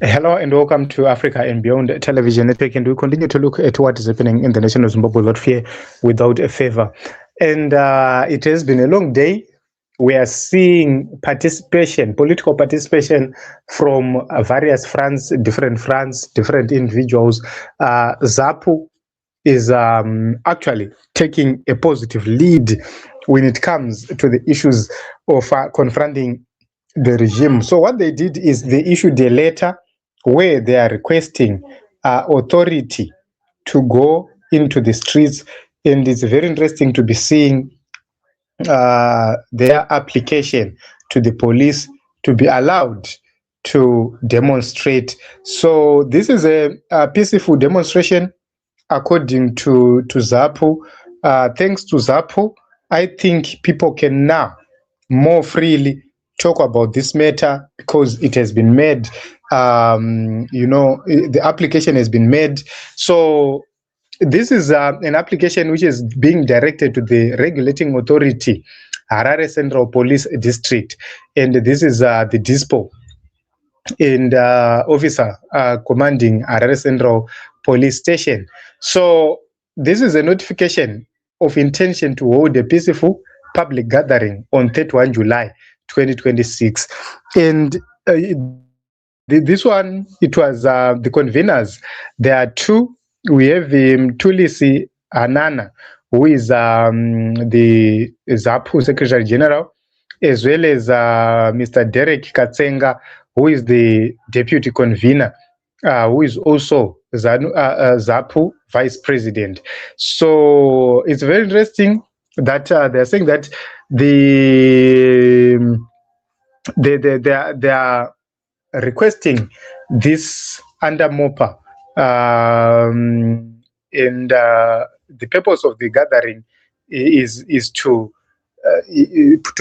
Hello and welcome to Africa and Beyond Television Network, and we continue to look at what is happening in the nation of Zimbabwe without fear, without a favor. And it has been a long day. We are seeing participation, political participation from various fronts, different individuals. Zapu is actually taking a positive lead when it comes to the issues of confronting the regime. So what they did is they issued a letter where they are requesting authority to go into the streets, and it's very interesting to be seeing their application to the police to be allowed to demonstrate. So this is a peaceful demonstration according to Zapu. Thanks to Zapu, I think people can now more freely talk about this matter because it has been made. The application has been made. So this is an application which is being directed to the regulating authority, Harare Central Police District, and this is the DISPO and officer commanding Harare Central Police Station. So this is a notification of intention to hold a peaceful public gathering on 31 July 2026. And this one, it was the conveners. There are two. We have Tulisi Anana, who is the Zapu Secretary General, as well as Mr. Derek Katsenga, who is the deputy convener, who is also Zapu vice president. So it's very interesting that they're saying that they are requesting this under MOPA. And the purpose of the gathering is to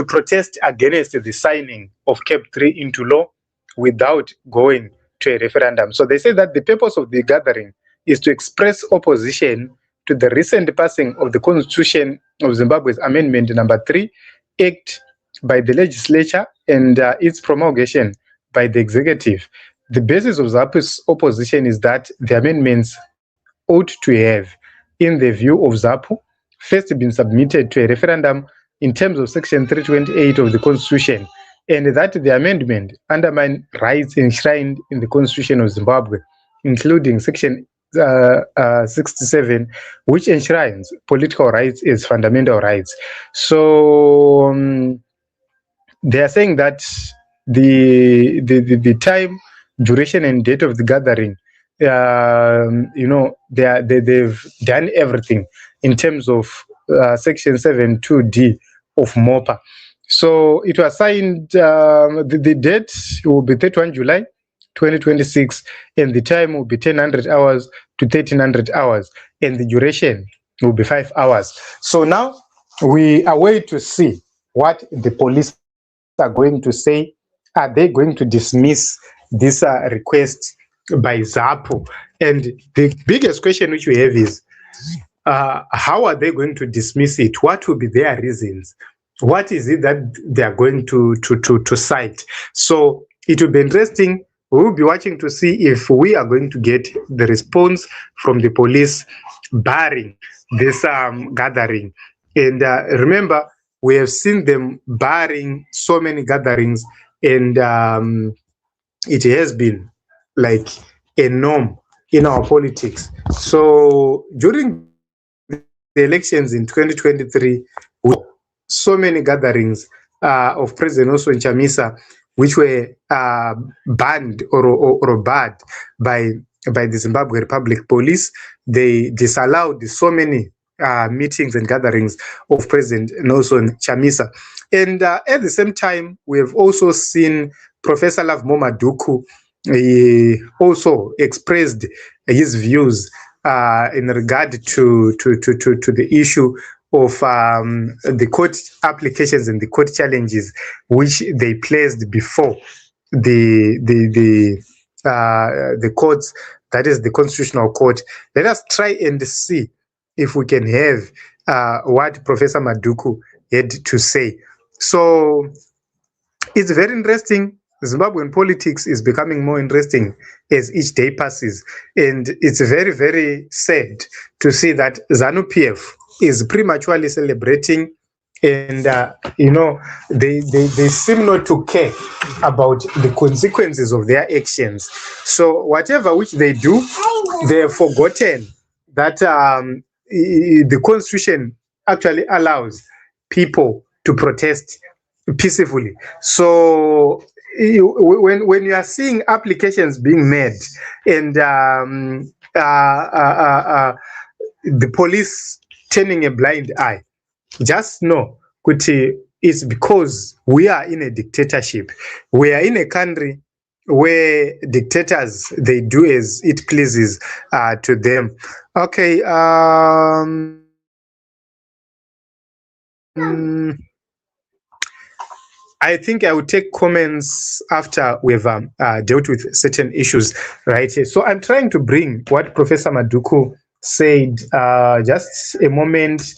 protest against the signing of Cap 3 into law without going to a referendum. So they say that the purpose of the gathering is to express opposition to the recent passing of the Constitution of Zimbabwe's Amendment Number 3 Act by the legislature and its promulgation by the executive. The basis of Zapu's opposition is that the amendments ought to have, in the view of Zapu, first been submitted to a referendum in terms of Section 328 of the Constitution, and that the amendment undermine rights enshrined in the Constitution of Zimbabwe, including Section 67, which enshrines political rights as fundamental rights. So they are saying that the time, duration, and date of the gathering, they've done everything in terms of Section 7.2d of MOPA. So it was signed, the date will be 31 July 2026, and the time will be 1000 hours to 1300 hours, and the duration will be 5 hours. So now we are waiting to see what the police are going to say. Are they going to dismiss this request by Zapu? And the biggest question which we have is, how are they going to dismiss it? What will be their reasons? What is it that they are going to cite? So it will be interesting. We will be watching to see if we are going to get the response from the police barring this gathering. And remember, we have seen them barring so many gatherings, and it has been like a norm in our politics. So during the elections in 2023, we so many gatherings of President Osman Chamisa, which were banned or barred by the Zimbabwe Republic Police. They disallowed so many meetings and gatherings of President Nelson Chamisa. And at the same time, we have also seen Professor Lovemo Maduku. He also expressed his views in regard to the issue of the court applications and the court challenges which they placed before the courts, that is the Constitutional Court. Let us try and see if we can have what Professor Maduku had to say. So it's very interesting Zimbabwean politics is becoming more interesting as each day passes. And it's very, very sad to see that ZANU-PF is prematurely celebrating, and they seem not to care about the consequences of their actions. So whatever which they do, they have forgotten that the constitution actually allows people to protest peacefully. So when you are seeing applications being made, and the police turning a blind eye, just know kuti it's because we are in a dictatorship. We are in a country where dictators, they do as it pleases to them. Okay. I think I will take comments after we've dealt with certain issues, right? So I'm trying to bring what Professor Maduku said. Just a moment.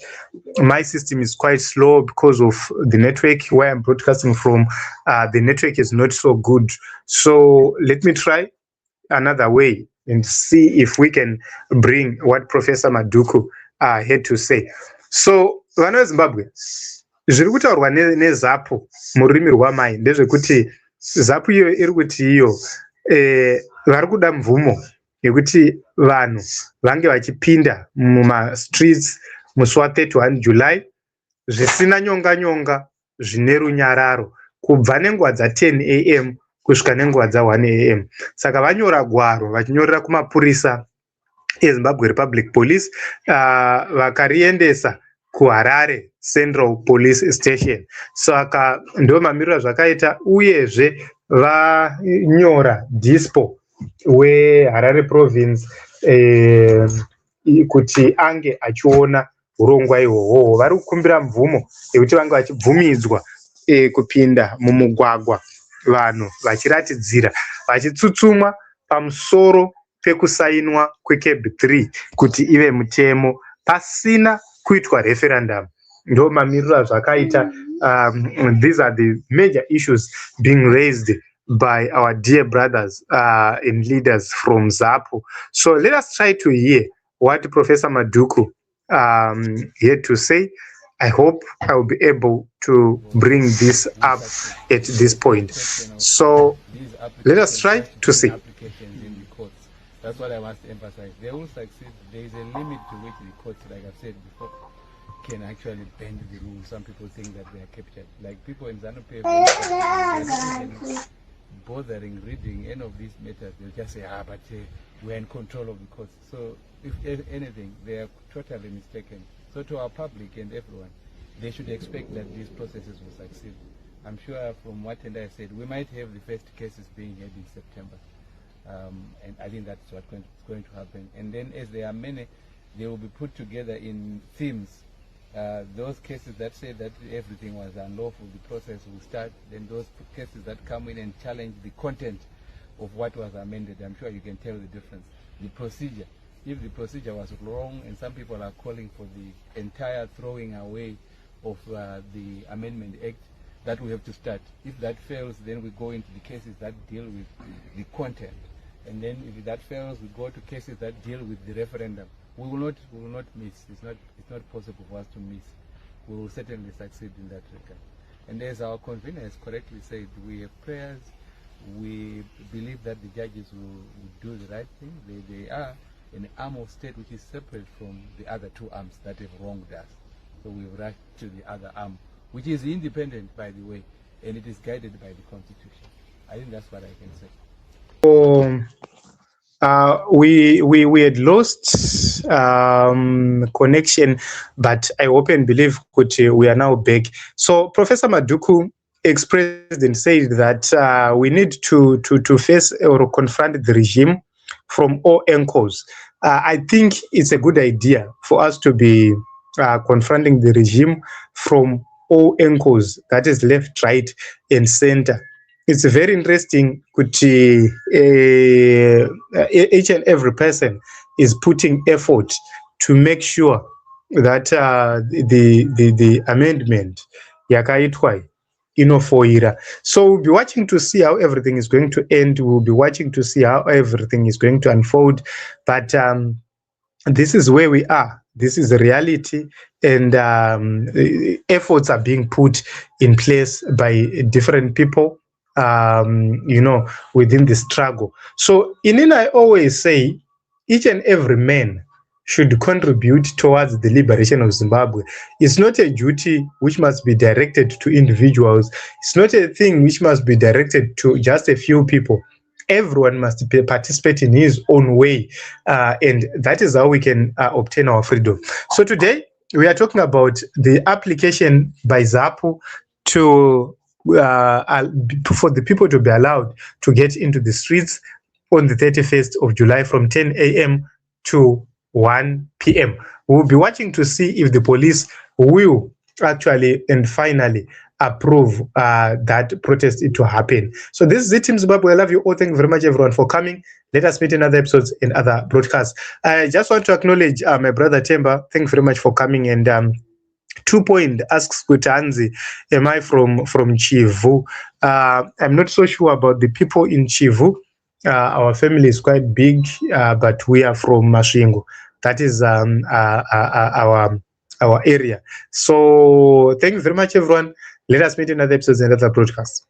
My system is quite slow because of the network where I'm broadcasting from. The network is not so good. So let me try another way and see if we can bring what Professor Maduku had to say. So, vana veZimbabwe, zviri kutaurwa neZapu mururimi rwamai ndezvekuti Zapu iyo iri kuti iyo vari kuda mvumo yekuti vanhu vange vachipinda mumastreets musi wa31 July zvisina nyonga-nyonga, zvine runyararo, kubva nenguva dza10 am kusvika nenguva dza1 am. Saka vanyora gwaro vachinyorera kumapurisa eZimbabwe Republic Police, vakariendesa kuHarare Central Police Station. Saka ndo mamiriro zvakaita, uyezve vanyora dispo weHarare Province kuti ange achiona urongwa ihwohwo. Vari kukumbira mvumo yekuti vange vachibvumidzwa kupinda mumugwagwa, vanhu vachiratidzira, vachitsutsumwa pamusoro pekusainwa kweCAB 3 kuti ive mutemo pasina kuitwa referendum. Ndo mamiriro zvakaita. These are the major issues being raised by our dear brothers and leaders from Zapu. So let us try to hear what Professor Maduku had to say. I hope I will be able to bring this up at this point. So let us try to see. That's what I want to emphasize. They will succeed. There is a limit to which the courts, like I've said before, can actually bend the rules. Some people think that they are captured. Like people in ZANU-PF, bothering reading any of these matters, they'll just say, but we're in control of the courts. So if anything, they are totally mistaken. So to our public and everyone, they should expect that these processes will succeed. I'm sure from what Tendai said, we might have the first cases being held in September. And I think that's what's going to happen. And then as there are many, they will be put together in themes. Those cases that say that everything was unlawful, the process will start. Then those cases that come in and challenge the content of what was amended, I'm sure you can tell the difference. The procedure, if the procedure was wrong, and some people are calling for the entire throwing away of the Amendment Act, that we have to start. If that fails, then we go into the cases that deal with the content. And then if that fails, we go to cases that deal with the referendum. We will not miss. It's not possible for us to miss. We will certainly succeed in that regard. And as our convener has correctly said, we have prayers. We believe that the judges will do the right thing. They are an arm of state which is separate from the other two arms that have wronged us. So we rush to the other arm, which is independent, by the way, and it is guided by the Constitution. I think that's what I can say. We had lost connection, but I hope and believe we are now back. So Professor Maduku expressed and said that we need to face or confront the regime from all angles. I think it's a good idea for us to be confronting the regime from all angles, that is left, right, and center. It's very interesting that each and every person is putting effort to make sure that the amendment yakaitwa inofoira. So we'll be watching to see how everything is going to end. We'll be watching to see how everything is going to unfold. But this is where we are. This is the reality, and efforts are being put in place by different people, within the struggle. So, I always say, each and every man should contribute towards the liberation of Zimbabwe. It's not a duty which must be directed to individuals. It's not a thing which must be directed to just a few people. Everyone must participate in his own way, and that is how we can obtain our freedom. So today we are talking about the application by Zapu to for the people to be allowed to get into the streets on the 31st of July from 10 a.m. to 1 p.m. We'll be watching to see if the police will actually and finally approve that protest to happen. So this is it, Team Zimbabwe. I love you all. Thank you very much, everyone, for coming. Let us meet in other episodes and other broadcasts. I just want to acknowledge my brother Temba. Thank you very much for coming. And 2 Point asks Kutanzi, am I from Chivu? I'm not so sure about the people in Chivu. Our family is quite big, but we are from Masvingo. That is our area. So thank you very much, everyone. Let us meet in other episodes and other broadcasts.